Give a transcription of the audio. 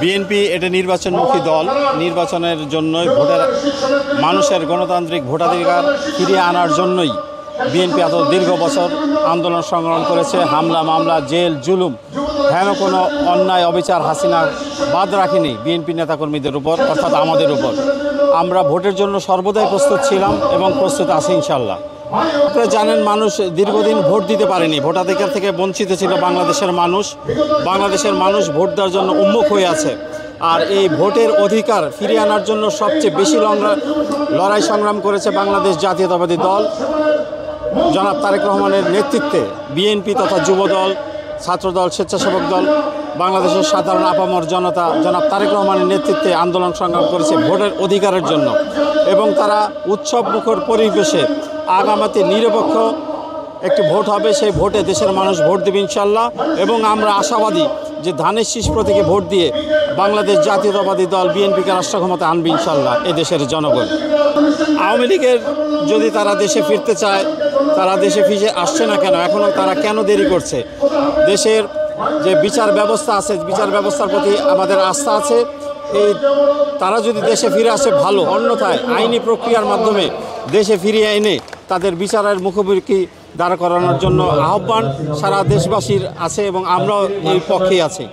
BNP এটা নির্বাচনমুখী দল। নির্বাচনের জন্যই ভোটার মানুষের গণতান্ত্রিক ভোটাধিকার ফিরিয়ে আনার জন্যই বিএনপি এত দীর্ঘ বছর আন্দোলন সংগ্রাম করেছে। হামলা মামলা, জেল, জুলুম, হেন কোনো অন্যায় অবিচার হাসিনা বাদ রাখিনি বিএনপি নেতাকর্মীদের উপর, অর্থাৎ আমাদের উপর। আমরা ভোটের জন্য সর্বদাই প্রস্তুত ছিলাম এবং প্রস্তুত আছি ইনশাল্লাহ। আপনারা জানেন, মানুষ দীর্ঘদিন ভোট দিতে পারেনি, ভোটাধিকার থেকে বঞ্চিত ছিল বাংলাদেশের মানুষ। বাংলাদেশের মানুষ ভোট দেওয়ার জন্য উন্মুখ হয়ে আছে। আর এই ভোটের অধিকার ফিরিয়ে আনার জন্য সবচেয়ে বেশি লড়াই সংগ্রাম করেছে বাংলাদেশ জাতীয়তাবাদী দল জনাব তারেক রহমানের নেতৃত্বে। বিএনপি তথা যুবদল, ছাত্রদল, স্বেচ্ছাসেবক দল, বাংলাদেশের সাধারণ আপামর জনতা জনাব তারেক রহমানের নেতৃত্বে আন্দোলন সংগ্রাম করেছে ভোটের অধিকারের জন্য। এবং তারা উৎসব মুখর পরিবেশে আগামীতে নিরপেক্ষ একটি ভোট হবে, সেই ভোটে দেশের মানুষ ভোট দেবে ইনশাল্লাহ। এবং আমরা আশাবাদী যে ধানের শীষ প্রতীকে ভোট দিয়ে বাংলাদেশ জাতীয়তাবাদী দল বিএনপিকে রাষ্ট্র ক্ষমতা আনবে ইনশাল্লাহ এ দেশের জনগণ। আওয়ামী লীগের যদি তারা দেশে ফিরতে চায়, তারা দেশে ফিরে আসছে না কেন, এখনও তারা কেন দেরি করছে? দেশের যে বিচার ব্যবস্থা আছে, বিচার ব্যবস্থার প্রতি আমাদের আস্থা আছে। তারা যদি দেশে ফিরে আসে ভালো, অন্যথায় আইনি প্রক্রিয়ার মাধ্যমে দেশে ফিরিয়ে এনে তাদের বিচারের মুখোমুখি দাঁড় করানোর জন্য আহ্বান সারা দেশবাসীর আছে এবং আমরাও এই পক্ষেই আছি।